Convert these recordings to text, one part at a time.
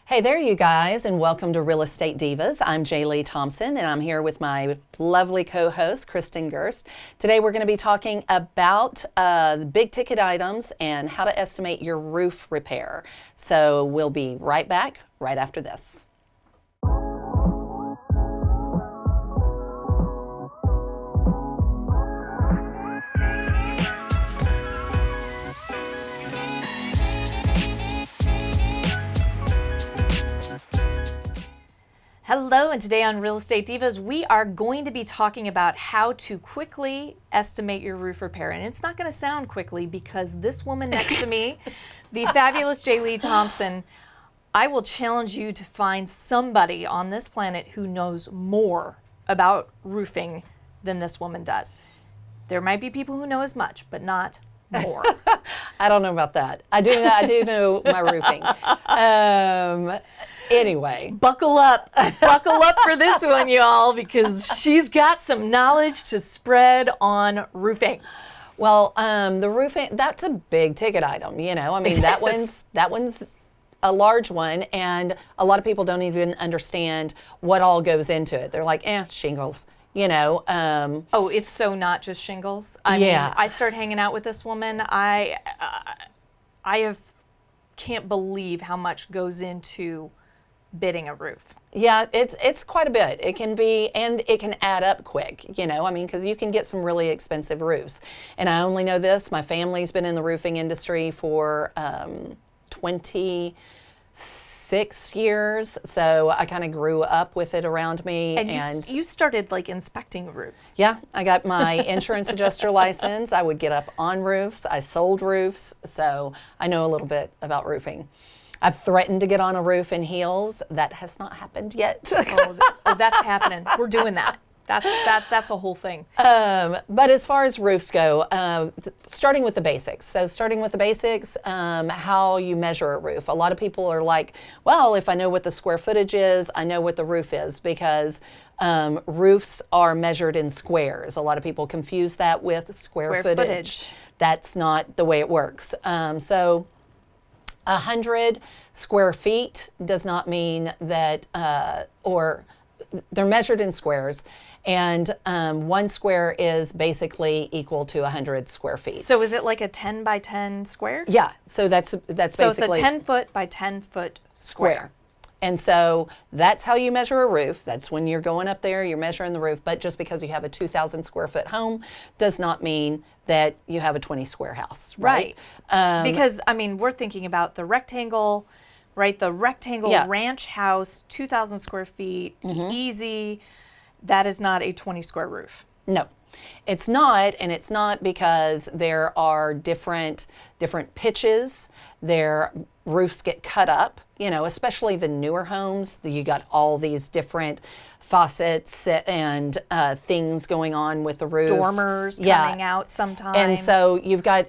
Hey there, you guys, and welcome to Real Estate Divas. I'm Jer'Leigh Thompson, and I'm here with my lovely co-host, Kristin Gerst. Today we're going to be talking about big ticket items and how to estimate your roof repair. So we'll be right back right after this. Hello, and today on Real Estate Divas, we are going to be talking about how to quickly estimate your roof repair. And it's not going to sound quickly because this woman next to me, the fabulous Jer'Leigh Thompson, I will challenge you to find somebody on this planet who knows more about roofing than this woman does. There might be people who know as much, but not more. I don't know about that. I do know my roofing. Anyway. Buckle up for this one, y'all, because she's got some knowledge to spread on roofing. Well, the roofing, that's a big ticket item, you know. I mean, that one's a large one, and a lot of people don't even understand what all goes into it. They're like, shingles, you know. Oh, it's so not just shingles. I mean, I start hanging out with this woman. I can't believe how much goes into bidding a roof. Yeah, it's quite a bit. It can be, and it can add up quick, you know, I mean, because you can get some really expensive roofs. And I only know this, my family's been in the roofing industry for 26 years, so I kind of grew up with it around me. And you started like inspecting roofs. Yeah, I got my insurance adjuster license. I would get up on roofs. I sold roofs, so I know a little bit about roofing. I've threatened to get on a roof in heels. That has not happened yet. That's happening. We're doing that. That's a whole thing. But as far as roofs go, starting with the basics. So starting with the basics, how you measure a roof. A lot of people are like, well, if I know what the square footage is, I know what the roof is, because roofs are measured in squares. A lot of people confuse that with square footage. That's not the way it works. So 100 square feet does not mean that, or they're measured in squares, and 1 square is basically equal to 100 square feet. So is it like a 10 by 10 square? Yeah, so that's basically. So it's a 10 foot by 10 foot square. And so that's how you measure a roof. That's when you're going up there, you're measuring the roof. But just because you have a 2,000 square foot home does not mean that you have a 20 square house, right? Because, I mean, we're thinking about the rectangle, right? The rectangle ranch house, 2,000 square feet, easy. That is not a 20 square roof. No. It's not, and it's not because there are different pitches. Their roofs get cut up, you know, especially the newer homes. You got all these different faucets and things going on with the roof. Dormers coming out sometimes. And so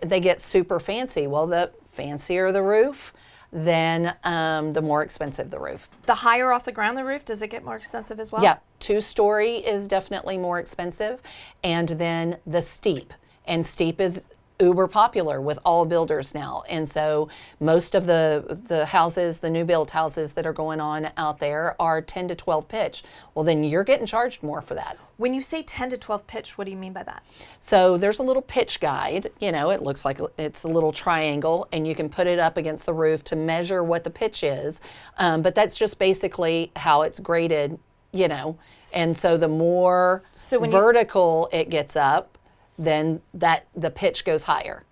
they get super fancy. Well, the fancier the roof, then the more expensive the roof. The higher off the ground the roof, does it get more expensive as well? Yeah, 2-story is definitely more expensive. And then the steep. And steep is uber popular with all builders now. And so most of the houses, the new build houses that are going on out there are 10 to 12 pitch. Well, then you're getting charged more for that. When you say 10 to 12 pitch, what do you mean by that? So there's a little pitch guide, you know, it looks like it's a little triangle, and you can put it up against the roof to measure what the pitch is. But that's just basically how it's graded, you know. And so the more vertical it gets up, then the pitch goes higher.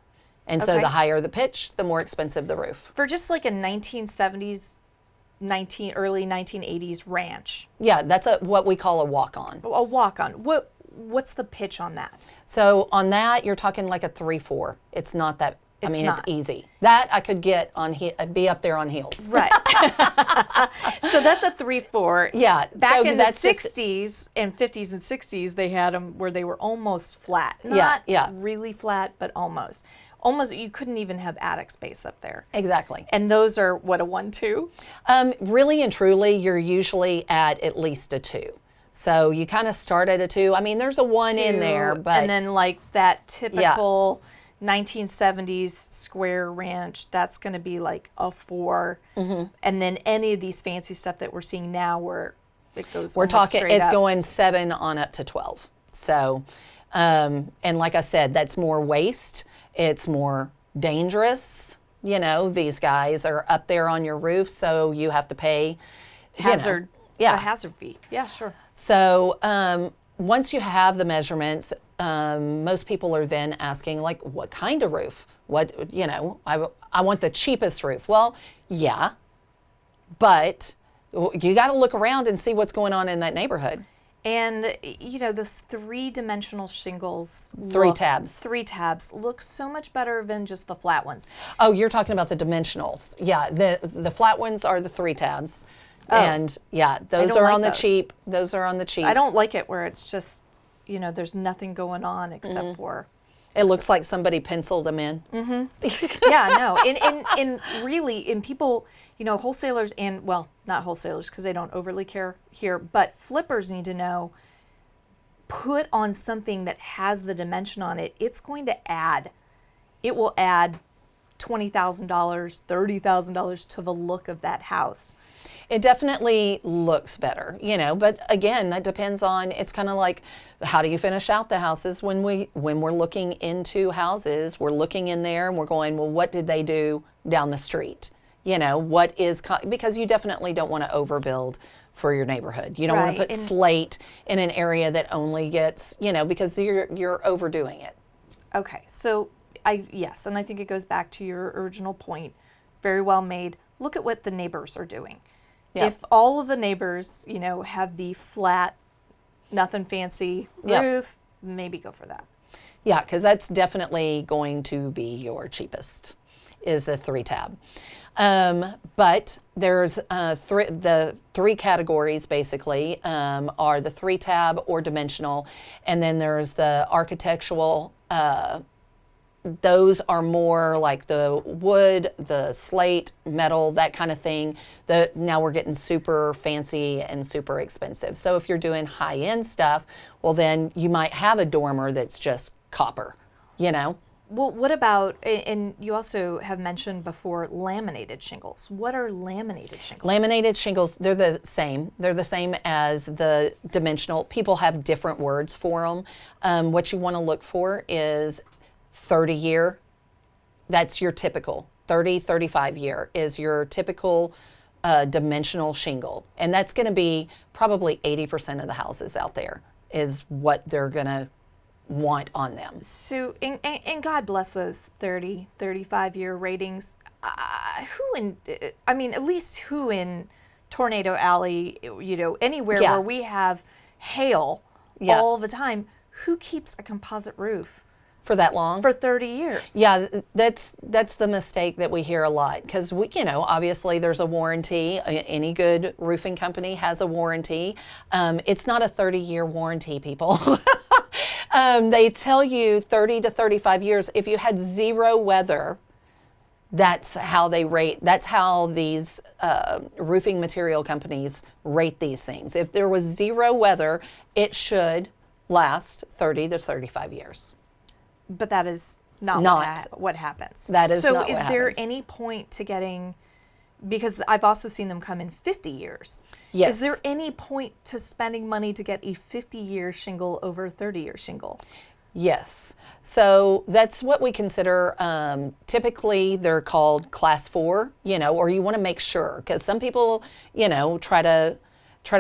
And so the higher the pitch, the more expensive the roof. For just like a 1970s, early 1980s ranch. Yeah, that's what we call a walk-on. A walk-on. What's the pitch on that? So on that, you're talking like a 3-4. It's not that. It's easy. That I could get be up there on heels. Right. So that's a 3-4. Yeah. Back in the 60s and 50s and 60s, they had them where they were almost flat. Not really flat, but almost. Almost, you couldn't even have attic space up there. Exactly. And those are, what, a 1-2? Really and truly, you're usually at least a 2. So you kind of start at a 2. I mean, there's a 1 in there, but. And then like that typical 1970s square ranch, that's going to be like a 4. And then any of these fancy stuff that we're seeing now where it goes We're talking, it's up. going 7 on up to 12. So, and like I said, that's more waste. It's more dangerous. You know, these guys are up there on your roof, so you have to pay hazard. A hazard fee. Yeah, sure. So once you have the measurements, most people are then asking, like, what kind of roof? What, you know, I want the cheapest roof. Well, yeah, but you got to look around and see what's going on in that neighborhood. And, you know, those 3-dimensional shingles. 3 tabs. 3 tabs look so much better than just the flat ones. Oh, you're talking about the dimensionals. Yeah, the flat ones are the 3 tabs. Oh. And yeah, those are on the cheap. Those are on the cheap. I don't like it where it's just, you know, there's nothing going on except for. It looks like somebody penciled them in. Yeah, no. And really, in people, you know, wholesalers and, well, not wholesalers because they don't overly care here, but flippers need to know, put on something that has the dimension on it. It's going to add, it will add $20,000, $30,000 to the look of that house. It definitely looks better, you know, but again, that depends on, it's kind of like, how do you finish out the houses? When we're looking into houses, we're looking in there and we're going, well, what did they do down the street? You know, what is, because you definitely don't want to overbuild for your neighborhood. You don't want to put slate in an area that only gets, you know, because you're overdoing it. Okay, so yes, and I think it goes back to your original point, very well made. Look at what the neighbors are doing. Yep. If all of the neighbors, you know, have the flat, nothing fancy roof, maybe go for that. Yeah, because that's definitely going to be your cheapest, is the 3 tab. But there's the 3 categories basically are the 3 tab or dimensional, and then there's the architectural. Those are more like the wood, the slate, metal, that kind of thing. Now we're getting super fancy and super expensive. So if you're doing high-end stuff, well, then you might have a dormer that's just copper, you know? Well, what about, and you also have mentioned before, laminated shingles. What are laminated shingles? Laminated shingles, they're the same. They're the same as the dimensional. People have different words for them. What you want to look for is 30-year. That's your typical. 30, 35-year is your typical dimensional shingle. And that's going to be probably 80% of the houses out there is what they're going to want on them. So, and God bless those 30, 35-year ratings. At least who in Tornado Alley, you know, anywhere where we have hail all the time, who keeps a composite roof for that long? For 30 years. Yeah, that's the mistake that we hear a lot, because we, you know, obviously there's a warranty. Any good roofing company has a warranty. It's not a 30-year warranty, people. They tell you 30 to 35 years. If you had 0 weather, that's how they rate. That's how these roofing material companies rate these things. If there was 0 weather, it should last 30 to 35 years. But that is not what happens. That is not what happens. So is there any point to getting, because I've also seen them come in 50 years. Yes. Is there any point to spending money to get a 50-year shingle over a 30-year shingle? Yes. So that's what we consider, typically they're called class 4, you know, or you want to make sure, because some people, you know, try to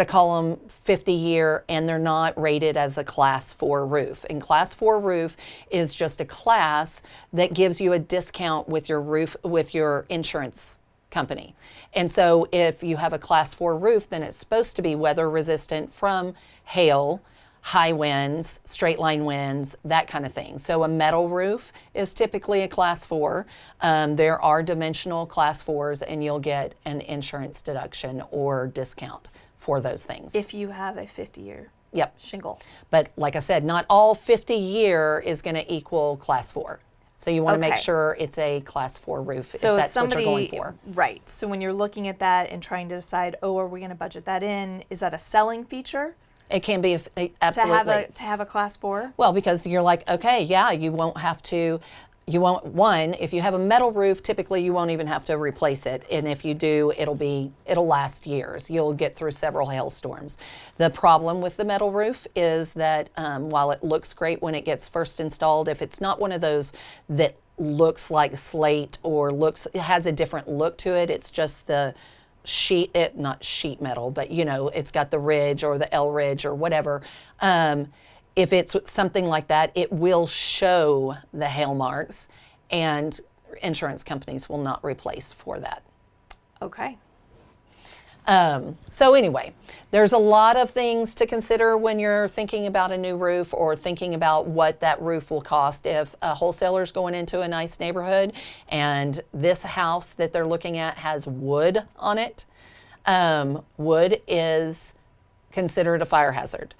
call them 50-year and they're not rated as a class 4 roof. And class 4 roof is just a class that gives you a discount with your roof, with your insurance company. And so if you have a class 4 roof, then it's supposed to be weather resistant from hail, high winds, straight line winds, that kind of thing. So a metal roof is typically a class 4. There are dimensional class 4s and you'll get an insurance deduction or discount for those things. If you have a 50-year shingle. But like I said, not all 50-year is going to equal class 4. So you want to make sure it's a class 4 roof if that's what you're going for. Right. So when you're looking at that and trying to decide, are we going to budget that in? Is that a selling feature? It can be, absolutely. To have a class 4? Well, because you're like, okay, yeah, you won't have to, you won't, if you have a metal roof, typically you won't even have to replace it. And if you do, it'll last years. You'll get through several hailstorms. The problem with the metal roof is that while it looks great when it gets first installed, if it's not one of those that looks like slate or it has a different look to it, it's just the not sheet metal, but it's got the ridge or the L ridge or whatever. If it's something like that, it will show the hail marks, and insurance companies will not replace for that. Okay. So anyway, there's a lot of things to consider when you're thinking about a new roof or thinking about what that roof will cost. If a wholesaler's going into a nice neighborhood and this house that they're looking at has wood on it, wood is considered a fire hazard.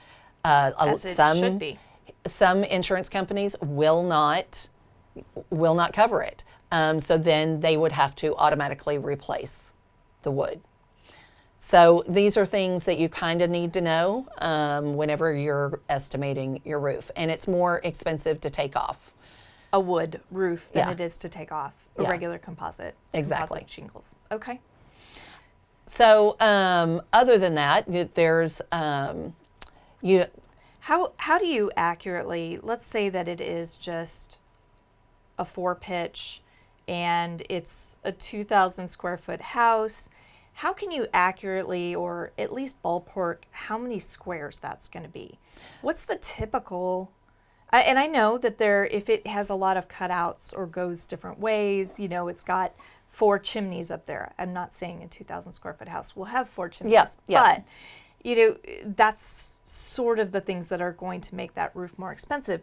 As it should be. Some insurance companies will not cover it. So then they would have to automatically replace the wood. So these are things that you kind of need to know whenever you're estimating your roof. And it's more expensive to take off A wood roof than it is to take off a Yeah. regular composite shingles. Okay. So other than that, there's How do you accurately, let's say that it is just a 4-pitch and it's a 2,000 square foot house, how can you accurately or at least ballpark how many squares that's going to be? What's the typical, and I know that if it has a lot of cutouts or goes different ways, it's got 4 chimneys up there. I'm not saying a 2,000 square foot house will have 4 chimneys, but that's sort of the things that are going to make that roof more expensive.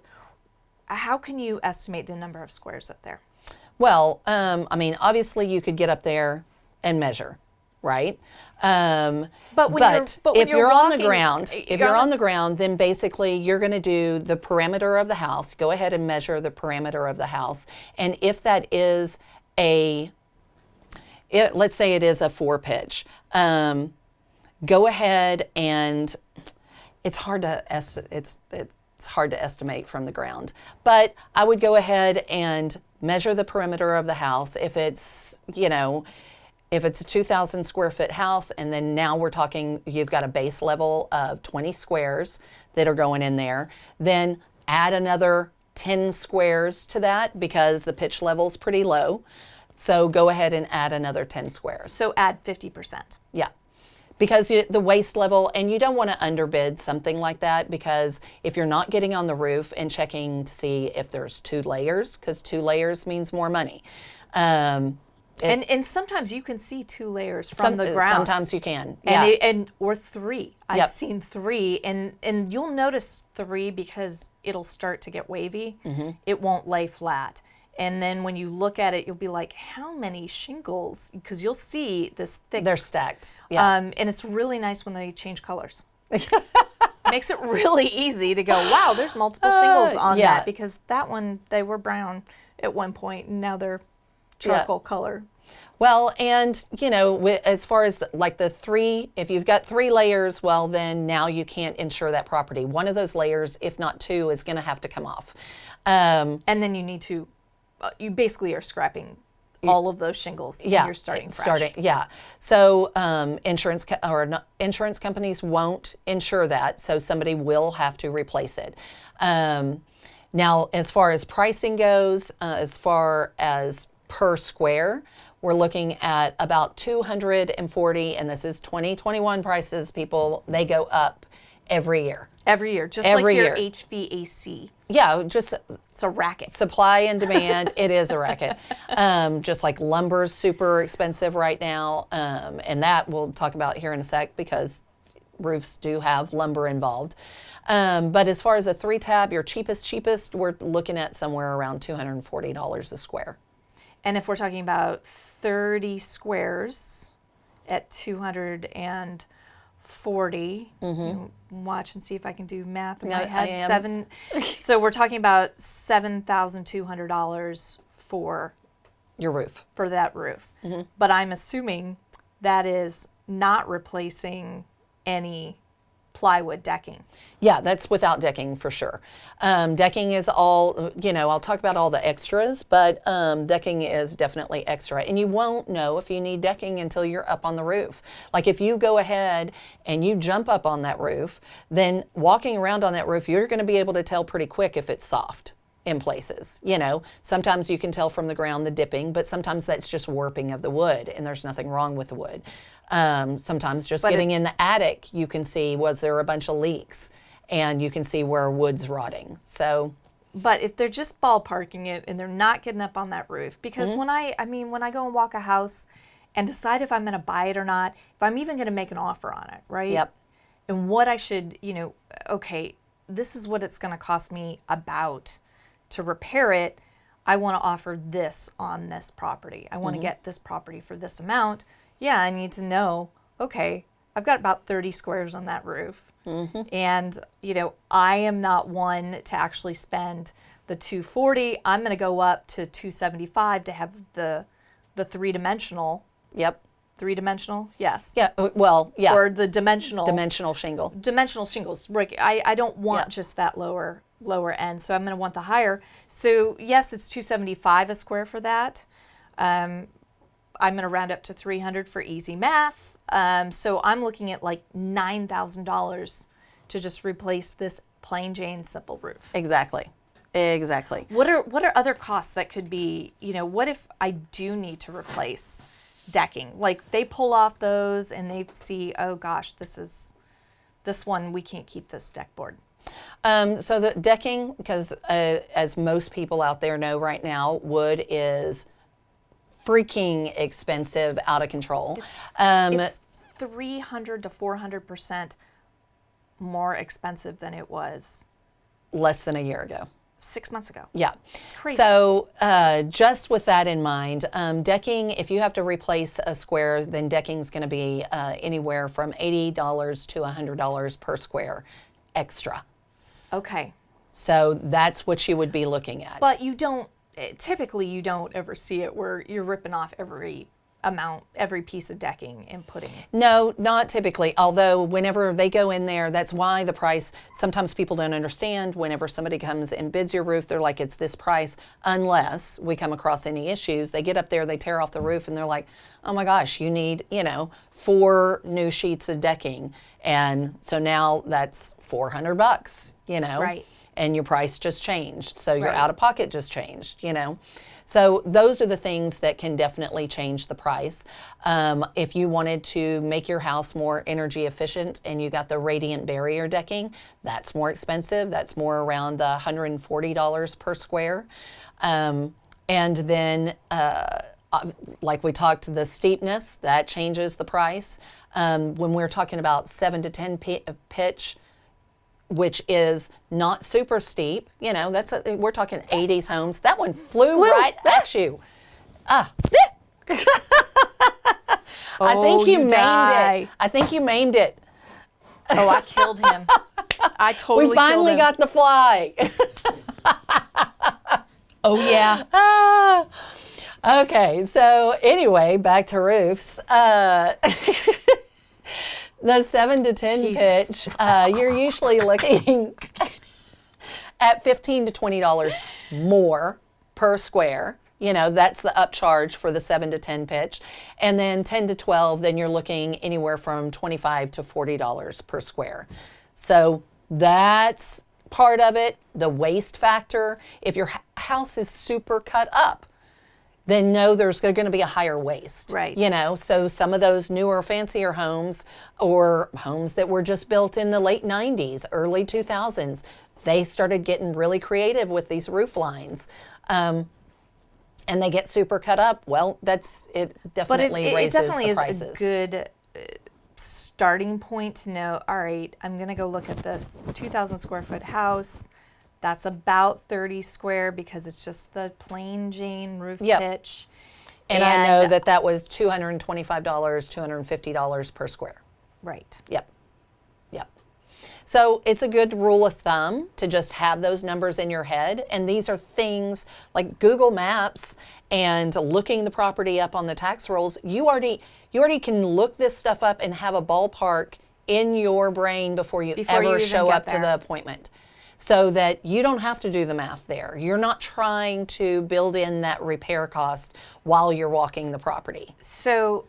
How can you estimate the number of squares up there? Well, obviously you could get up there and measure, right? But if you're on the ground, then basically you're going to do the perimeter of the house. Go ahead and measure the perimeter of the house. And if that is let's say it is a 4-pitch, go ahead and it's hard to estimate from the ground, but I would go ahead and measure the perimeter of the house. If it's a 2,000 square foot house, and then now we're talking, you've got a base level of 20 squares that are going in there, then add another 10 squares to that because the pitch level's pretty low. So go ahead and add another 10 squares. So add 50%. Yeah. Because the waist level, and you don't want to underbid something like that, because if you're not getting on the roof and checking to see if there's 2 layers, because 2 layers means more money. And sometimes you can see 2 layers from the ground. Sometimes you can, yeah. Or 3. I've seen 3, and you'll notice 3 because it'll start to get wavy. Mm-hmm. It won't lay flat. And then when you look at it, you'll be like, how many shingles? Because you'll see this thick. They're stacked. Yeah. And it's really nice when they change colors. Makes it really easy to go, wow, there's multiple shingles on that. Because that one, they were brown at one point, and now they're charcoal color. Well, and, as far as the 3, if you've got 3 layers, well, then now you can't insure that property. One of those layers, if not 2, is going to have to come off. And then you need to, you basically are scrapping all of those shingles. And you're starting fresh. So insurance companies won't insure that, so somebody will have to replace it. Now, as far as pricing goes, as far as per square, we're looking at about $240, and this is 2021 prices, people, they go up every year. Every year, just every like your year. HVAC. Yeah, just it's a racket. Supply and demand, it is a racket. Just like lumber's super expensive right now, and that we'll talk about here in a sec because roofs do have lumber involved. But as far as a 3-tab, your cheapest, we're looking at somewhere around $240 a square. And if we're talking about 30 squares at $240, watch and see if I can do math in my head. So we're talking about $7,200 for your roof. For that roof. Mm-hmm. But I'm assuming that is not replacing any plywood decking. Yeah, that's without decking for sure. Decking is all, I'll talk about all the extras, but decking is definitely extra. And you won't know if you need decking until you're up on the roof. Like if you go ahead and you jump up on that roof, then walking around on that roof, you're going to be able to tell pretty quick if it's soft in places. Sometimes you can tell from the ground the dipping, but sometimes that's just warping of the wood, and there's nothing wrong with the wood. Sometimes just getting in the attic, you can see, was there a bunch of leaks? And you can see where wood's rotting. So, but if they're just ballparking it and they're not getting up on that roof, because when I go and walk a house and decide if I'm going to buy it or not, if I'm even going to make an offer on it, right? Yep. And what I should, okay, this is what it's going to cost me about to repair it. I want to offer this on this property. I want to get this property for this amount. Yeah, I need to know, okay, I've got about 30 squares on that roof. And, I am not one to actually spend the $240. I'm going to go up to $275 to have the three-dimensional. Yep. Three-dimensional? Yes. Yeah, well, yeah. Or the dimensional. Dimensional shingle. Dimensional shingles. Rick, I don't want just that lower end, so I'm going to want the higher. So, yes, it's $275 a square for that. I'm going to round up to $300 for easy math. So I'm looking at like $9,000 to just replace this plain Jane simple roof. Exactly. What are other costs that could be, what if I do need to replace decking? Like they pull off those and they see, oh gosh, this one, we can't keep this deck board. So the decking, because as most people out there know right now, wood is freaking expensive, out of control. It's 300 to 400% more expensive than it was less than a year ago. 6 months ago. Yeah. It's crazy. So just with that in mind, decking, if you have to replace a square, then decking's going to be anywhere from $80 to $100 per square extra. Okay. So that's what you would be looking at. But typically you don't ever see it where you're ripping off every piece of decking and putting it. No, not typically. Although whenever they go in there, that's why the price, sometimes people don't understand. Whenever somebody comes and bids your roof, they're like, it's this price, unless we come across any issues. They get up there, they tear off the roof, and they're like, oh my gosh, you need, 4 new sheets of decking. And so now that's $400, Right. And your price just changed. So your out of pocket just changed, So those are the things that can definitely change the price. If you wanted to make your house more energy efficient and you got the radiant barrier decking, that's more expensive. That's more around the $140 per square. And then, like we talked, the steepness, that changes the price. When we're talking about 7 to 10 pitch, which is not super steep, we're talking 80s homes. That one flew right at you. I think you maimed it. I think you maimed it. Oh, I killed him. I totally We finally got the fly. Oh, yeah. Okay, so anyway, back to roofs. The 7 to 10 pitch, you're usually looking at $15 to $20 more per square. That's the upcharge for the 7 to 10 pitch. And then 10 to 12, then you're looking anywhere from $25 to $40 per square. So that's part of it. The waste factor, if your house is super cut up, then no, there's going to be a higher waste. Right. So some of those newer, fancier homes or homes that were just built in the late 90s, early 2000s, they started getting really creative with these roof lines. And they get super cut up. Well, it definitely raises the prices. It definitely is a good starting point to know, all right, I'm going to go look at this 2,000 square foot house. That's about 30 square because it's just the plain Jane roof pitch. And I know that was $225, $250 per square. Right. Yep. So it's a good rule of thumb to just have those numbers in your head. And these are things like Google Maps and looking the property up on the tax rolls. You already can look this stuff up and have a ballpark in your brain before you Before you ever even show get up to there. the appointment, so that you don't have to do the math there. You're not trying to build in that repair cost while you're walking the property. So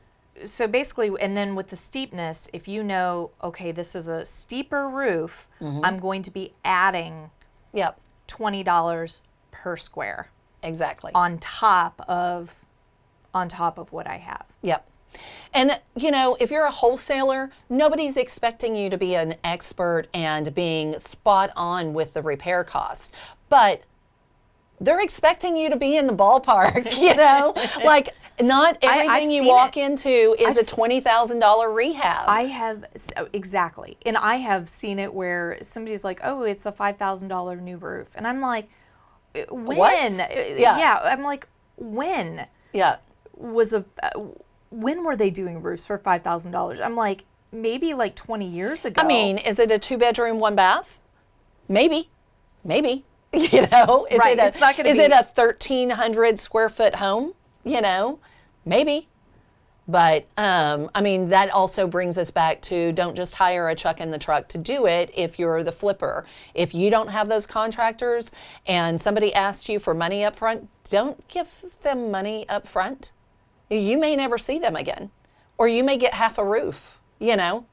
basically, and then with the steepness, if you know, okay, this is a steeper roof, I'm going to be adding Yep, $20 per square exactly. on top of what I have. Yep. And, you know, if you're a wholesaler, nobody's expecting you to be an expert and being spot on with the repair cost. But they're expecting you to be in the ballpark, you know? Like, not everything I've you seen walk it. into is a $20,000 rehab. I have, exactly. And I have seen it where somebody's like, oh, it's a $5,000 new roof. And I'm like, when? What? Yeah. I'm like, when? Yeah. When were they doing roofs for $5,000? I'm like, maybe like 20 years ago. I mean, is it a 2-bedroom, 1-bath? Maybe. You know, is Right, it a, it's not gonna is be- it a 1,300 square foot home? You know, maybe. But I mean, that also brings us back to, don't just hire a chuck in the truck to do it if you're the flipper. If you don't have those contractors and somebody asked you for money up front, don't give them money up front. You may never see them again, or you may get half a roof, you know?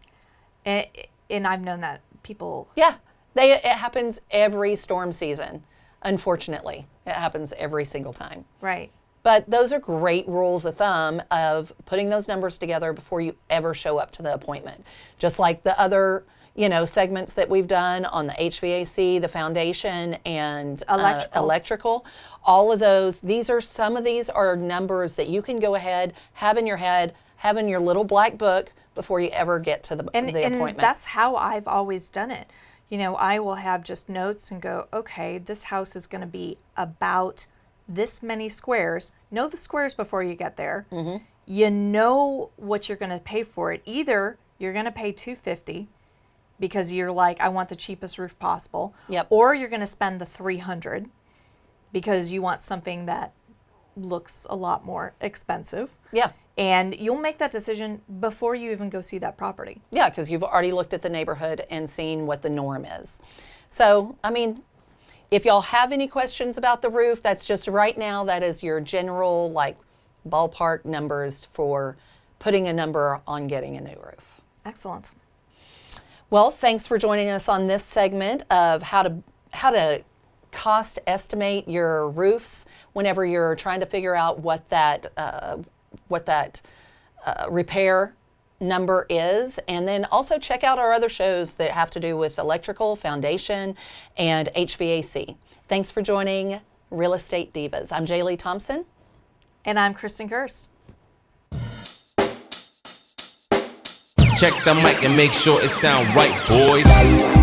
And I've known that people. Yeah, it happens every storm season. Unfortunately, it happens every single time. Right. But those are great rules of thumb of putting those numbers together before you ever show up to the appointment. Just like the other, you know, segments that we've done on the HVAC, the foundation, and electrical. All of those, some of these are numbers that you can go ahead, have in your head, have in your little black book before you ever get to the appointment. And that's how I've always done it. You know, I will have just notes and go, okay, this house is going to be about this many squares. Know the squares before you get there. Mm-hmm. You know what you're going to pay for it. Either you're going to pay $250 because you're like, I want the cheapest roof possible. Yep. Or you're going to spend the $300 because you want something that looks a lot more expensive. Yeah. And you'll make that decision before you even go see that property. Yeah, because you've already looked at the neighborhood and seen what the norm is. So, I mean, if y'all have any questions about the roof, that's just right now, that is your general, like, ballpark numbers for putting a number on getting a new roof. Excellent. Well, thanks for joining us on this segment of how to cost estimate your roofs whenever you're trying to figure out what that repair number is. And then also check out our other shows that have to do with electrical, foundation, and HVAC. Thanks for joining Real Estate Divas. I'm Jer'Leigh Thompson. And I'm Kristin Gerst. Check the mic and make sure it sound right, boys.